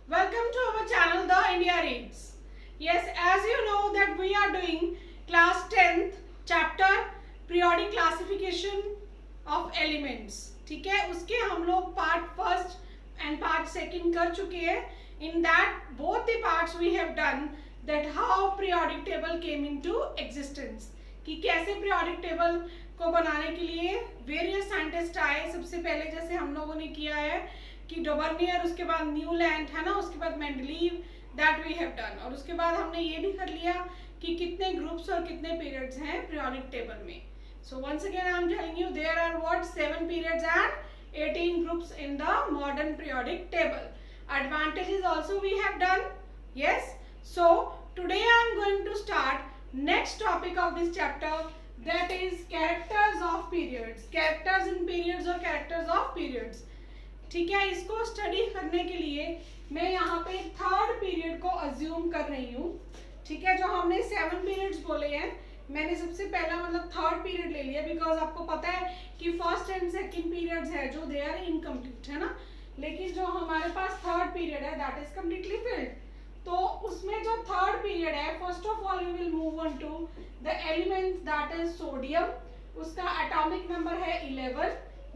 Welcome to our channel, The India Reads. Yes, as you know that we are doing class 10th chapter periodic classification of elements. ठीक है, उसके हम लोग part first and part second कर चुके हैं. In that both the parts we have done that how periodic table came into existence. कि कैसे periodic table को बनाने के लिए वेरियस साइंटिस्ट आए. सबसे पहले जैसे हम लोगों ने किया है कि डोबर्नियर, उसके बाद न्यूलैंड है ना, उसके बाद Mendeleev, that we have done. और उसके बाद हमने ये भी कर लिया कि कितने ग्रुप्स और कितने पीरियड्स हैं पीरियोडिक टेबल में. So once again I am telling you there are what 7 periods and 18 groups in the modern periodic table. Advantages also we have done. Yes. So today I am going to start next topic of this chapter, that is characters of periods. Characters in periods or characters of periods. ठीक है, इसको study करने के लिए मैं यहाँ पे third period को अज्यूम कर रही हूँ. ठीक है, जो हमने 7 पीरियड्स बोले हैं, मैंने सबसे पहला मतलब थर्ड पीरियड ले लिया बिकॉज आपको पता है कि फर्स्ट एंड सेकंड पीरियड्स है जो दे आर इनकम्प्लीट है ना, लेकिन जो हमारे पास थर्ड पीरियड है दैट इज कम्प्लीटली फिल्ड. तो उसमें जो थर्ड पीरियड है, first of all we will move on to the element that is sodium. उसका एटॉमिक नंबर है 11.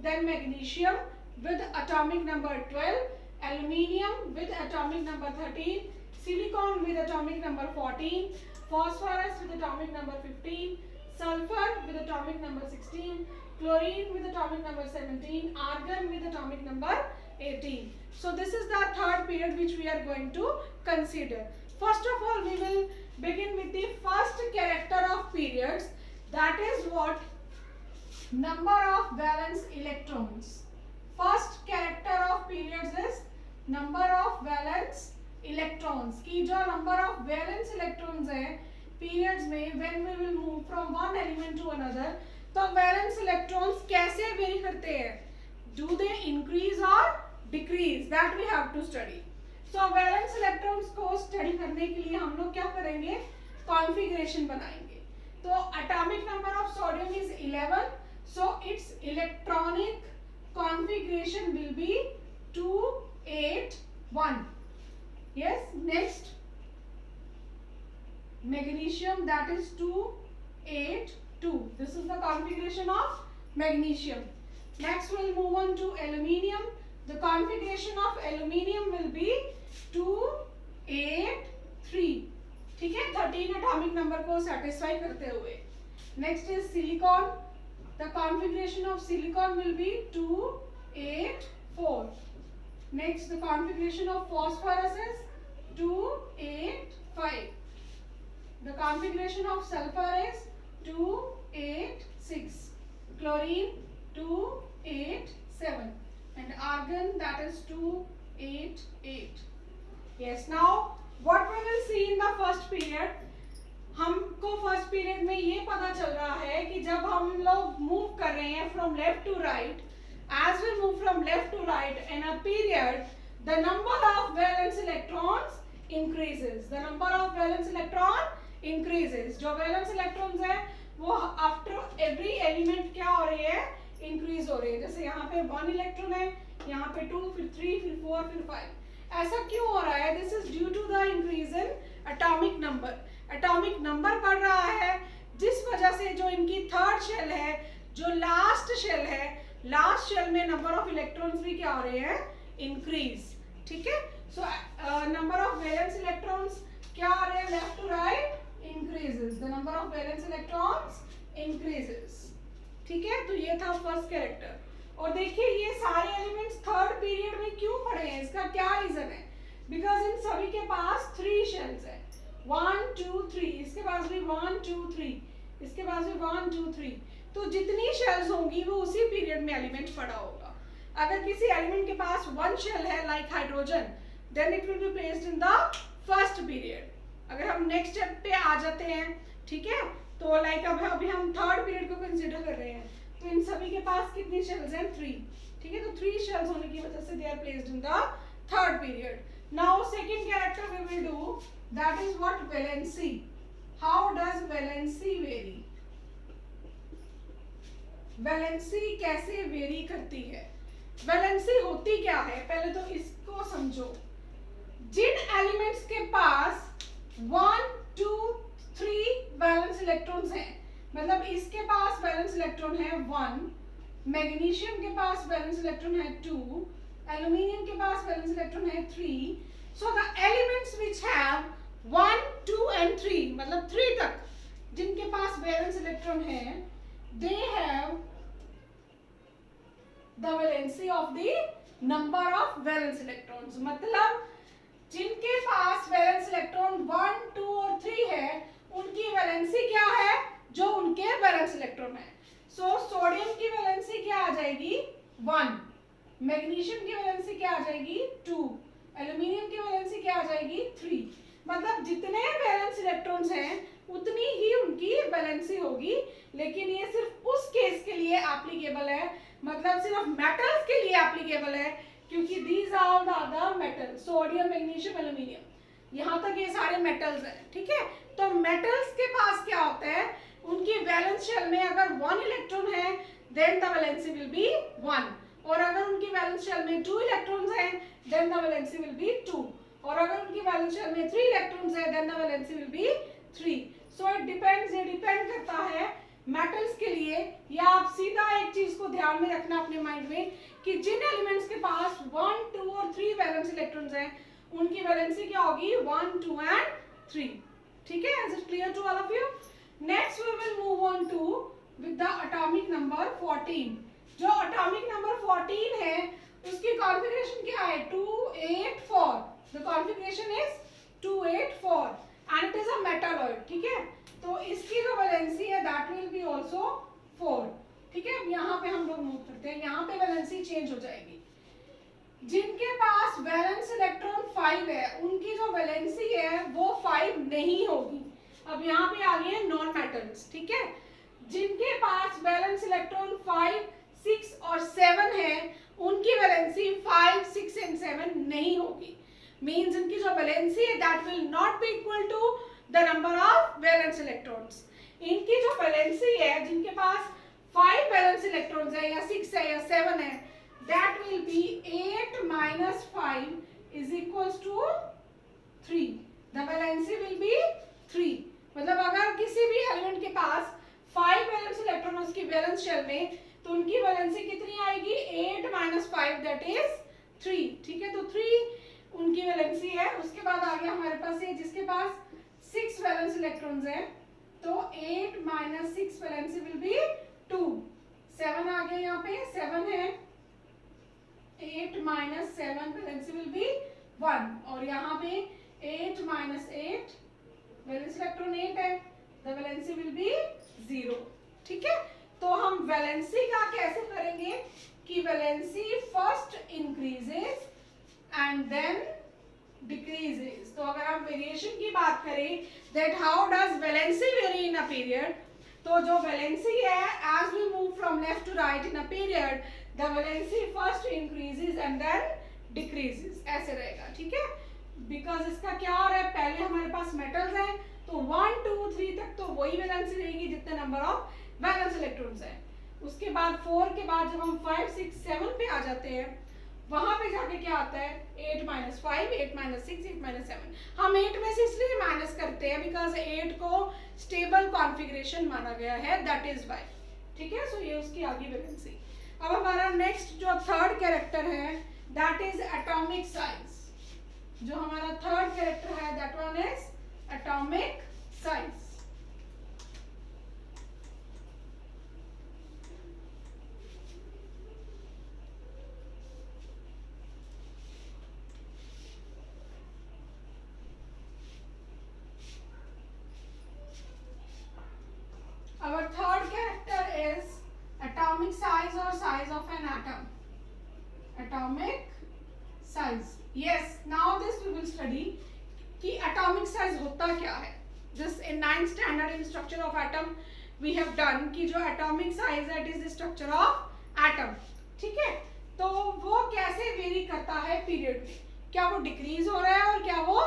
Then magnesium with atomic number 12, aluminium with atomic number 13, silicon with atomic number 14, phosphorus with atomic number 15, sulfur with atomic number 16, chlorine with atomic number 17, argon with atomic number 18. So this is the third period which we are going to consider. First of all, we will begin with the first character of periods, that is what? Number of valence electrons. First character of periods is number of valence electrons. की जो number of valence electrons है periods में, when we will move from one element to another, तो valence electrons कैसे vary करते हैं, do they increase और decrease, that we have to study. So valence electrons को स्टडी करने के लिए हम लोग क्या करेंगे, कॉन्फ़िगरेशन बनाएंगे. तो atomic number of sodium is 11, so it's electronic configuration will be 281. Yes. Next, magnesium, that is 282. This is the configuration of magnesium. Next we'll move on to aluminium. The configuration of aluminium will be 283. ठीक है, 13 atomic number को satisfy करते हुए. Next is silicon. The configuration of silicon will be 284. Next, the configuration of phosphorus is 285. The configuration of sulfur is 286. Chlorine 287. And argon, that is 288. Yes, now what we will see in the first period. हमको first period में ये पता चल रहा है कि जब हम लोग मूव कर रहे हैं from left to right, as we move from left to right in a period, the number of valence electrons increases. The number of valence electron increases. जो वैलेंस इलेक्ट्रॉन्स है वो आफ्टर एवरी एलिमेंट क्या हो रही है, increase हो रही है. जैसे यहाँ पे 1 इलेक्ट्रॉन है, यहाँ पे 2, फिर 3, फिर 4, फिर 5. ऐसा क्यों हो रहा है? This is due to the increase in atomic number. Atomic number बढ़ रहा है, जिस वजह से जो इनकी थर्ड शेल है, जो लास्ट शेल है, लास्ट शेल में नंबर ऑफ इलेक्ट्रॉन्स भी क्या हो रहे हैं, इंक्रीज. ठीक है, so number of valence electrons क्या आ रहे हैं, left to right increases. The number of valence electrons increases. ठीक है, तो ये था फर्स्ट कैरेक्टर. और देखिए ये सारे एलिमेंट्स थर्ड पीरियड में क्यों पड़े हैं, इसका क्या रीजन है, बिकॉज इन सभी के पास 3 शेल्स है. 1 2 3, इसके पास भी 1 2 3, इसके पास भी 1 2 3. तो जितनी शेल्स होंगी वो उसी पीरियड में एलिमेंट पड़ा होगा. अगर किसी एलिमेंट के पास 1 शेल है like hydrogen, then it will be placed in the first period. अगर हम नेक्स्ट स्टेप पे आ जाते हैं, ठीक है, तो लाइक अभी हम थर्ड पीरियड को कंसिडर कर रहे हैं, तो इन सभी के पास कितनी शेल्स हैं, 3. ठीक है, तो 3 शेल्स होने की वजह से they are placed in the third period. Now second character we will do, that is what valency. How does valency vary? Valency कैसे वेरी करती है, वैलेंसी होती क्या है, पहले तो इसको समझो. 1 2 3 वैलेंस इलेक्ट्रॉन्स हैं, मतलब इसके पास वैलेंस इलेक्ट्रॉन है 1, मैग्नीशियम के पास वैलेंस इलेक्ट्रॉन है 2, एल्यूमिनियम के पास वैलेंस इलेक्ट्रॉन है 3. So the elements which have 1 2 and 3, मतलब 3 तक जिनके पास वैलेंस इलेक्ट्रॉन है, they have the valency of the number of valence electrons. मतलब जिनके पास वैलेंस इलेक्ट्रॉन 1 2 और 3 है, उनकी वैलेंसी क्या है, जो उनके वैलेंस इलेक्ट्रॉन है. सो सोडियम की वैलेंसी क्या आ जाएगी 1, मैग्नीशियम की वैलेंसी क्या आ जाएगी 2, एल्यूमिनियम की वैलेंसी क्या आ जाएगी 3. मतलब जितने वैलेंस इलेक्ट्रॉन्स हैं उतनी ही उनकी वैलेंसी होगी. लेकिन ये सिर्फ उस केस के लिए एप्लीकेबल है, मतलब सिर्फ मेटल्स के लिए एप्लीकेबल है, क्योंकि these are the other metals, sodium magnesium aluminium, यहाँ तक ये सारे मेटल्स हैं. ठीक है, तो मेटल्स के पास क्या होता है, उनकी वैलेंस शेल में अगर 1 इलेक्ट्रॉन है then the valency will be 1, और अगर उनकी वैलेंस शेल में 2 इलेक्ट्रॉन्स हैं then the valency will be 2, और अगर उनकी वैलेंस शेल में 3 इलेक्ट्रॉन्स हैं then the valency will be 3. So it depends, ये डिपेंड करता है मेटल्स के लिए. या आप सीधा एक चीज को ध्यान में रखना अपने माइंड में कि जिन एलिमेंट्स के पास 1 2 और 3 वैलेंस इलेक्ट्रॉन्स हैं उनकी वैलेंसी क्या होगी 1 2 एंड 3. ठीक है, is it clear to all of you? Next we will move on to with the atomic number 14. जो एटॉमिक नंबर 14 है उसकी कॉन्फ़िगरेशन क्या है 284. The configuration is 284 and it is a metalloid. ठीक है, तो इसकी जो वैलेंसी है दैट विल बी आल्सो 4. ठीक है, अब यहाँ पे हम लोग मूव करते हैं, यहाँ पे वैलेंसी चेंज हो जाएगी. जिनके पास वैलेंस इलेक्ट्रॉन 5 है उनकी जो वैलेंसी है वो 5 नहीं होगी. अब यहाँ पे आ गए नॉन मेटल्स. ठीक है, जिनके पास वैलेंस इलेक्ट्रॉन 5 6 और 7 है उनकी वैलेंसी 5 6 एंड 7 नहीं होगी. मींस इनकी जो वैलेंसी है that will not be equal to the number of valence electrons. इनकी जो वैलेंसी है, जिनके पास 5 वैलेंस इलेक्ट्रॉन्स है या 6 है या 7 है, that will be 8 minus 5 is equals to 3. The valency will be 3. मतलब अगर किसी भी एलिमेंट के पास 5 वैलेंस इलेक्ट्रॉन उसकी वैलेंस शेल में, तो उनकी वैलेंसी कितनी आएगी 8 minus 5 that is 3. ठीक है, तो 3 उनकी वैलेंसी है. उसके बाद आ गया हमारे पास ये जिसके पास 6 वैलेंस इलेक्ट्रॉन्स हैं, तो 8 minus 6 वैलेंसी will be 2. 7 आ गया, यहाँ पे 7 है, 8 minus 7 वैलेंसी विल बी 1, और यहाँ पे 8 minus 8 वैलेंस इलेक्ट्रॉन 8 है, द वैलेंसी विल बी 0. ठीक है, तो हम वैलेंसी का कैसे करेंगे कि valency first increases and then decreases. तो अगर हम वेरिएशन की बात करें that how does valency vary in a period, तो जो वैलेंसी है as we move from left to right in a period the valency first increases and then decreases, ऐसे रहेगा. ठीक है, बिकॉज इसका क्या हो रहा है, पहले हमारे पास मेटल्स हैं तो 1 2 3 तक तो वही वैलेंसी रहेगी जितने नंबर ऑफ वैलेंस इलेक्ट्रॉन्स हैं. उसके बाद 4 के बाद जब हम 5 6 7 पे आ जाते हैं, वहां पे जाके क्या आता है 8 minus 5 8 minus 6 8 minus 7. हम 8 में से इसलिए माइनस करते हैं बिकॉज 8 को स्टेबल कॉन्फ़िगरेशन माना गया है, दैट इज वाई. ठीक है, सो ये उसकी आगे वैलेंसी. अब हमारा नेक्स्ट जो थर्ड कैरेक्टर है दैट इज एटॉमिक साइज. जो हमारा थर्ड कैरेक्टर है that one is atomic size. Our third character is atomic size or size of an atom. Atomic size. Yes, now this we will study कि atomic size होता क्या है. This in 9th standard in structure of atom we have done कि जो atomic size है it is the structure of atom. ठीक है, तो वो कैसे वेरी करता है पीरियड में, क्या वो डिक्रीज हो रहा है और क्या वो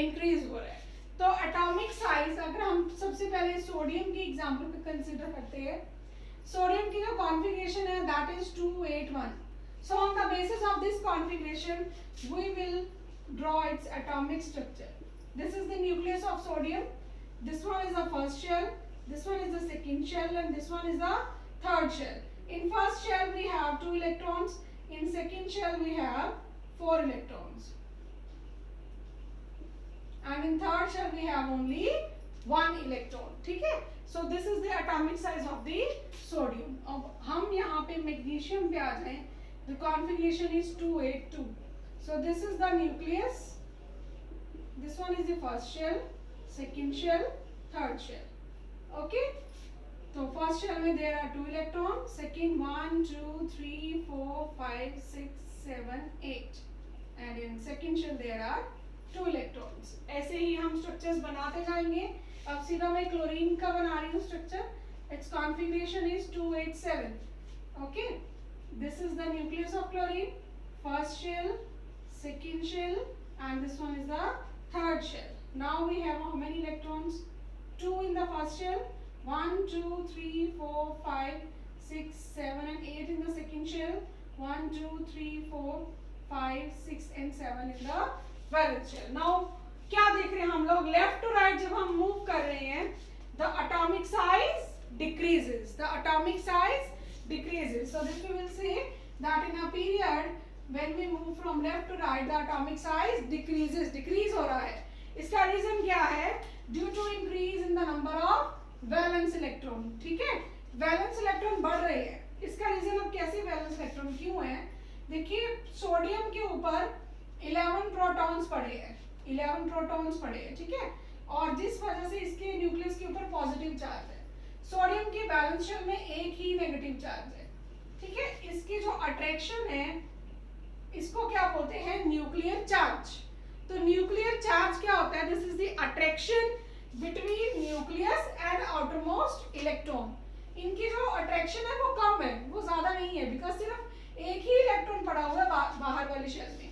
इंक्रीज हो रहा है. तो एटॉमिक साइज अगर हम सबसे पहले सोडियम की एग्जांपल को कंसीडर करते हैं, सोडियम की जो कॉन्फ़िगरेशन है that is 281. So on the basis of this configuration we will draw its atomic structure. This is the nucleus of sodium. This one is the first shell, this one is the second shell, and this one is the third shell. In first shell we have 2 electrons, in second shell we have 4 electrons, and in third shell we have only 1 electron. ठीक है? So this is the atomic size of the sodium. अब हम यहाँ पे magnesium पे आ जाएं. The configuration is 282. So this is the nucleus. This one is the first shell, second shell, third shell. Okay? So first shell में there are 2 electrons, second 1, 2, 3, 4, 5, 6, 7, 8, and in second shell there are 2 electrons. ऐसे ही हम structures बनाते जाएंगे. अब सीधा मैं chlorine का बना रही हूँ structure. Its configuration is 287. Okay? This is the nucleus of chlorine. First shell, second shell, and this one is the third shell. Now we have how many electrons? 2 in the first shell. 1, 2, 3, 4, 5, 6, 7, and 8 in the second shell. 1, 2, 3, 4, 5, 6, and 7 in the valence shell. Now क्या देख रहे हैं हम लोग? Left to right जब हम move कर रहे हैं, the atomic size decreases. The atomic size decreases. So this we will say that in a period when we move from left to right, the atomic size decreases. Decrease हो रहा है. इसका reason क्या है? Due to increase in the number of valence electron. ठीक है? Valence electron बढ़ रहे हैं. इसका रीजन अब कैसे वैलेंस इलेक्ट्रॉन क्यों है? देखिए सोडियम के ऊपर 11 प्रोटॉन्स पड़े हैं. 11 प्रोटॉन्स पड़े हैं. ठीक है? और जिस वजह से इसके न्यूक्लियस के ऊपर पॉजिटिव चार्ज है. सोडियम के बैलेंस शेल में एक ही नेगेटिव चार्ज है. ठीक है? इसकी जो अट्रैक्शन है इसको क्या बोलते हैं? Nuclear charge. तो न्यूक्लियर चार्ज क्या होता है? This is the attraction between nucleus and outermost electron. इनकी जो अट्रैक्शन है वो कम है, वो ज्यादा नहीं है, बिकॉज सिर्फ एक ही इलेक्ट्रॉन पड़ा हुआ है बाहर वाली शेल में.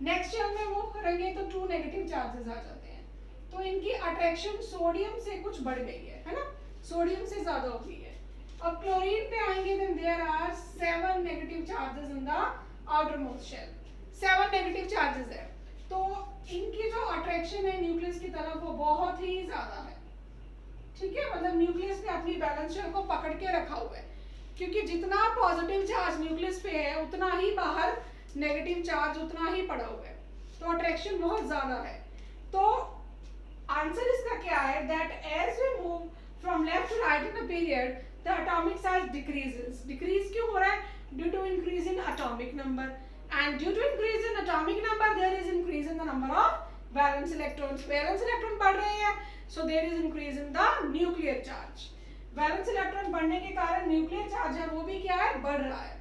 नेक्स्ट शेल में मूव करेंगे तो 2 नेगेटिव चार्जेस आ जाते हैं. तो इनकी अट्रैक्शन सोडियम से कुछ बढ़ गई है ना? सोडियम से ज्यादा हो गई है. अब क्लोरीन पे आएंगे then there are 7 negative charges in the outermost shell. 7 negative charges है. तो इनकी जो अट्रैक्शन है न्यूक्लियस की तरफ वो बहुत ही ज्यादा है. ठीक है? मतलब न्यूक्लियस ने अपनी बैलेंस शेल को पकड़ के रखा हुआ है, क्योंकि जितना पॉजिटिव चार्ज न्यूक्लियस पे है उतना ही बाहर नेगेटिव चार्ज उतना ही पड़ा हुआ है. तो अट्रैक्शन बहुत ज्यादा है. तो आंसर इसका क्या है? That as we move from left to right in a period the atomic size decreases. Decrease क्यों हो रहा है? Due to increase in atomic number, and due to increase in atomic number there is increase in the number of valence electrons. Valence electron बढ़ रहे हैं, so there is increase in the nuclear charge. valence electron बढ़ने के कारण nuclear charge है वो भी क्या है? बढ़ रहा है.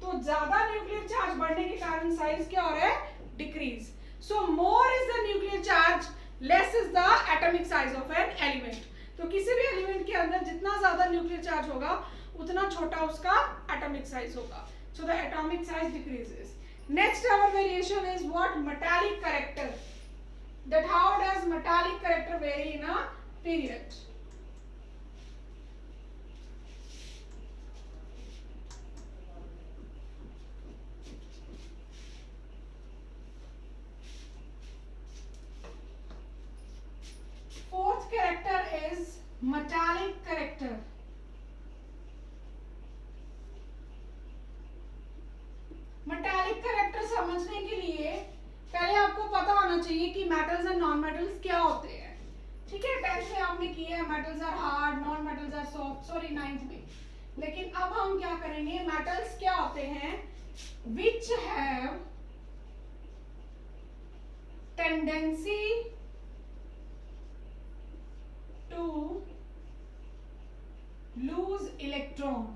तो ज्यादा nuclear charge बढ़ने के कारण size क्या हो रहा है? decrease. So more is the nuclear charge, less is the atomic size of an element. तो किसी भी element के अंदर जितना ज्यादा nuclear charge होगा उतना छोटा उसका atomic size होगा. So the atomic size decreases. Next our variation is what? Metallic character. That how does metallic character vary in a period? Fourth character is metallic character. Metallic character समझने के लिए पहले आपको पता होना चाहिए कि मेटल्स एंड नॉन मेटल्स क्या होते हैं. ठीक है? 10th में आपने किया है metals are hard, non metals are soft. Sorry 9th में. लेकिन अब हम क्या करेंगे? मेटल्स क्या होते हैं? Which have tendency to lose electron.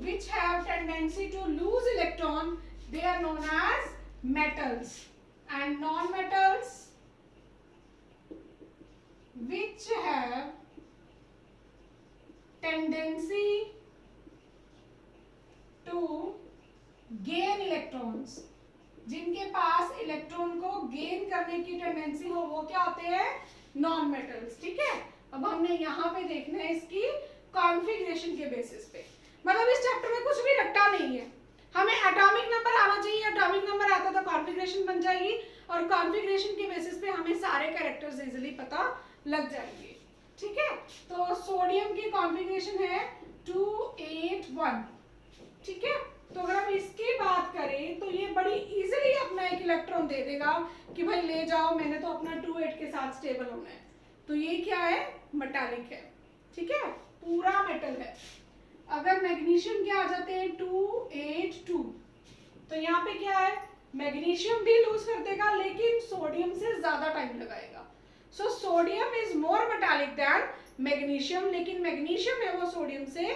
Which have tendency to lose electron, they are known as metals. And non-metals which have tendency to gain electrons, जिनके पास इलेक्ट्रॉन को गेन करने की टेंडेंसी हो वो क्या होते हैं? Non metals. ठीक है? अब हमने यहाँ पे देखना है इसकी कॉन्फ़िगरेशन के बेसिस पे. मतलब इस चैप्टर में कुछ भी रट्टा नहीं है. हमें एटॉमिक नंबर आना चाहिए. एटॉमिक नंबर आता तो कॉन्फ़िगरेशन बन जाएगी. और कॉन्फ़िगरेशन के बेसिस पे हमें सारे कैरेक्टर्स इजीली पता लग जाएंगे, ठीक है। तो सोडियम की कॉन्फ़िगरेशन है 281, ठीक है। तो अगर हम इसकी बात करें तो ये बड़ी इजीली अपना एक इलेक्ट्रॉन दे देगा कि भाई ले जाओ, मैंने तो अपना 28 के साथ स्टेबल होना है। तो ये क्या है, मेटालिक है, ठीक है, पूरा मेटल है। अगर मैग्नीशियम के आ जाते हैं 282, तो यहाँ पे क्या है, मैग्नीशियम भी लूज कर देगा लेकिन सोडियम से ज्यादा टाइम लगाएगा। So sodium is more metallic than magnesium, लेकिन मैग्नीशियम है वो सोडियम से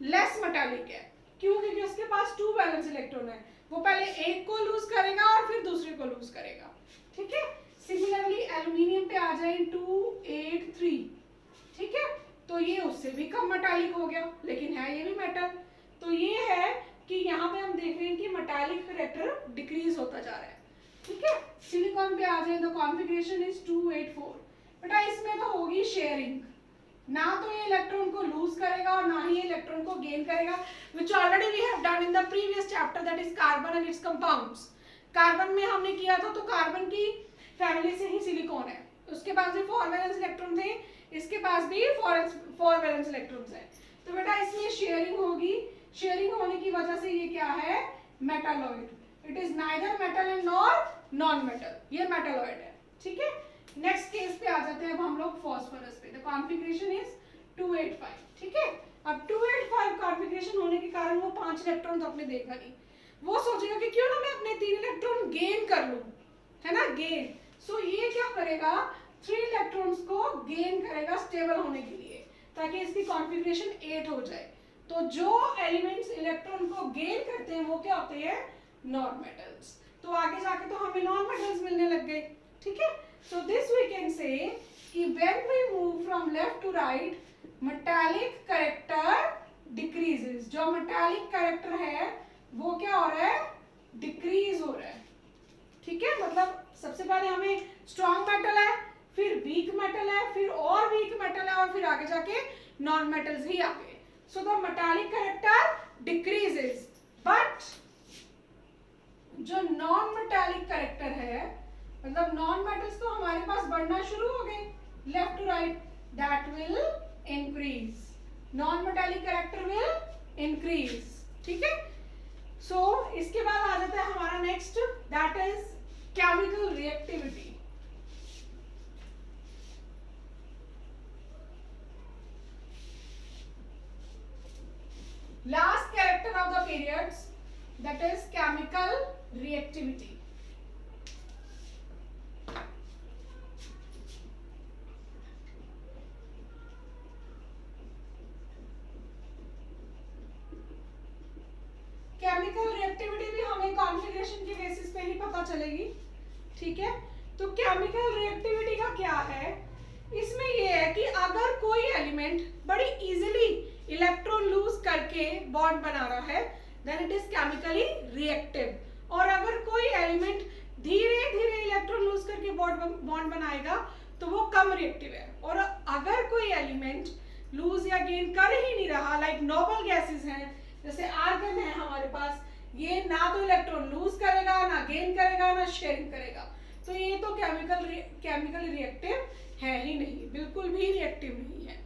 लेस मेटालिक है। क्यों? क्योंकि उसके पास 2 वैलेंस इलेक्ट्रॉन है, वो पहले एक को लूज करेगा और फिर दूसरे को लूज करेगा, ठीक है। सिमिलरली एल्यूमिनियम पे आ जाए 283, ठीक है, तो ये उससे भी कम मेटालिक हो गया, लेकिन है ये भी मेटल। तो ये है कि यहाँ पे हम देख रहे हैं कि मेटालिक कैरेक्टर डिक्रीज होता जा रहा है, ठीक है। सिलिकॉन पे आ जाए तो कॉन्फ़िगरेशन इज 284। बेटा इसमें तो होगी शेयरिंग, ना तो ये इलेक्ट्रॉन को लूज करेगा और ना ही ये इलेक्ट्रॉन को गेन करेगा, which already we have done in the previous chapter, that is carbon and its compounds। Carbon में हमने किया था, तो कार्बन की फैमिली से ही सिलिकॉन है, उसके पास भी 4 वैलेंस इलेक्ट्रॉन थे, इसके पास भी 4 वैलेंस इलेक्ट्रॉन्स हैं। तो बेटा इसमें शेयरिंग होगी, शेयरिंग होने की वजह से ये क्या है, metalloid. It is neither metal and nor non metal, ये मेटालॉइड है, ठीक है। नेक्स्ट केस पे आ जाते हैं अब हम लोग फॉस्फोरस पे। द कॉन्फ़िगरेशन इज 285, ठीक है। अब 285 कॉन्फ़िगरेशन होने के कारण वो 5 इलेक्ट्रॉन तो अपने देगा नहीं, वो सोचेगा कि क्यों ना मैं अपने 3 इलेक्ट्रॉन गेन कर लूं, है ना, गेन। सो ये क्या करेगा, 3 इलेक्ट्रॉन्स को गेन करेगा स्टेबल होने के लिए, ताकि इसकी कॉन्फ़िगरेशन 8 हो जाए। तो जो एलिमेंट्स इलेक्ट्रॉन को गेन करते हैं वो क्या होते हैं, नॉन मेटल्स। तो आगे जाके तो हमें नॉन मेटल्स मिलने लग गए, ठीक है। So this we can say कि when we move from left to right, metallic character decreases। जो metallic character है वो क्या हो रहा है, decrease हो रहा है, ठीक है। मतलब सबसे पहले हमें strong metal है, फिर weak metal है, फिर और weak metal है, और फिर आगे जाके non metals ही आ गए। So the metallic character decreases, but जो non metallic character है, मतलब नॉन मेटल्स तो हमारे पास बढ़ना शुरू हो गए left to right, that will increase, non metallic character will increase, ठीक है। सो इसके बाद आ जाता है हमारा next, that is chemical reactivity. Last character of the periods, that is chemical reactivity. Chemical reactivity भी हमें कॉन्फ़िगरेशन के बेसिस पे ही पता चलेगी, ठीक है। तो केमिकल रिएक्टिविटी का क्या है, इसमें ये है कि अगर कोई एलिमेंट बड़ी इजीली इलेक्ट्रॉन लूज करके बॉन्ड बना रहा है, then it is chemically reactive. और अगर कोई एलिमेंट धीरे धीरे इलेक्ट्रॉन लूज करके बॉन्ड बनाएगा तो वो कम रिएक्टिव है। और अगर कोई एलिमेंट लूज या गेन कर ही नहीं रहा, लाइक नोबल गैसेस हैं, जैसे आर्गन है हमारे पास, ये ना तो इलेक्ट्रॉन लूज करेगा, ना गेन करेगा, ना शेयरिंग करेगा, तो ये तो केमिकल रिएक्टिव है ही नहीं, बिल्कुल भी रिएक्टिव नहीं है,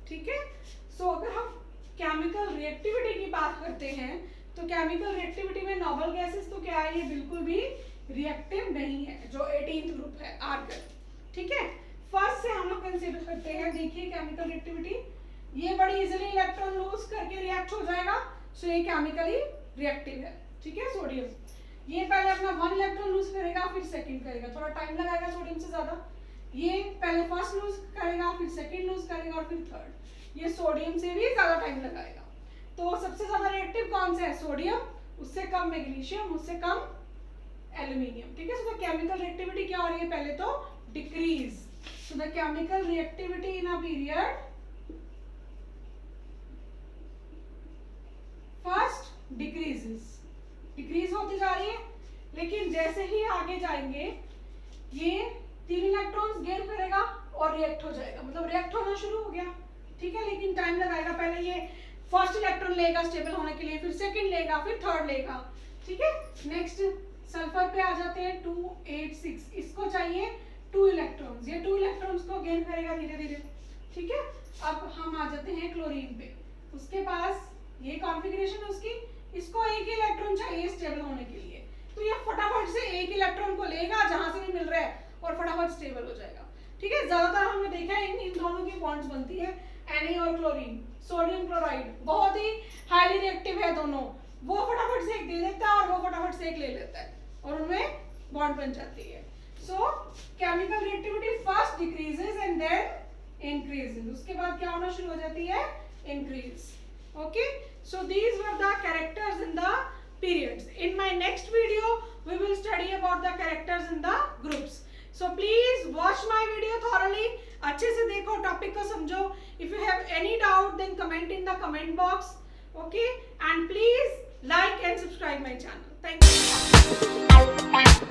ठीक है। सो अगर हम केमिकल रिएक्टिविटी की बात करते हैं तो केमिकल रिएक्टिविटी में नोबल गैसेस तो क्या है, ये बिल्कुल भी रिएक्टिव नहीं है, जो 18th ग्रुप है आर्गन, ठीक है। फर्स्ट से हम लोग कंसीडर करते हैं, देखिए केमिकल रिएक्टिविटी, ये बड़ी इजीली इलेक्ट्रॉन लूज करके रिएक्ट हो जाएगा, सो ये केमिकली रिएक्टिव है, ठीक है। सोडियम ये पहले अपना 1 इलेक्ट्रॉन लूज करेगा, फिर सेकंड करेगा, थोड़ा टाइम लगाएगा सोडियम से ज्यादा, ये पहले फर्स्ट लूज करेगा, फिर सेकंड लूज करेगा, और फिर थर्ड, ये सोडियम से भी ज्यादा टाइम लगाएगा। तो सबसे ज्यादा रिएक्टिव कौन सा है, सोडियम, उससे कम मैग्नीशियम, उससे कम एल्यूमिनियम, ठीक है। सो द केमिकल रिएक्टिविटी क्या हो रही है, पहले तो decrease. So the chemical reactivity in a period first decrease होती जा रही है, लेकिन जैसे ही आगे जाएंगे ये 3 इलेक्ट्रॉन्स गेन करेगा और रिएक्ट हो जाएगा, मतलब रिएक्ट होना शुरू हो गया, ठीक है। लेकिन टाइम लगाएगा, पहले ये फर्स्ट इलेक्ट्रॉन लेगा स्टेबल होने के लिए, फिर सेकंड लेगा, फिर थर्ड लेगा, ठीक है। नेक्स्ट सल्फर पे आ जाते हैं 286, इसको चाहिए 2 इलेक्ट्रॉन्स, ये 2 इलेक्ट्रॉन्स को गेन करेगा धीरे धीरे, ठीक है। अब हम आ जाते हैं क्लोरीन पे, उसके पास ये कॉन्फ़िगरेशन है उसकी, इसको एक ही इलेक्ट्रॉन चाहिए स्टेबल होने के लिए, तो ये फटाफट से एक इलेक्ट्रॉन को लेगा जहां से भी मिल रहा है और फटाफट स्टेबल हो जाएगा, ठीक है। ज्यादातर हमने देखा है इन दोनों की बॉन्ड्स बनती है, Na और क्लोरीन, सोडियम क्लोराइड बहुत ही हाईली रिएक्टिव है दोनों, वो फटाफट से एक दे देता है और वो फटाफट से एक ले लेता है और उनमें बॉन्ड बन जाती है। So chemical reactivity first decreases and then increases, उसके बाद क्या होना शुरू हो जाती है, increase. Okay, so these were the characters in the periods. In my next video we will study about the characters in the groups. So please watch my video thoroughly, अच्छे से देखो, टॉपिक को समझो। If you have any doubt then comment in the comment box, okay, and please like and subscribe my channel. Thank you.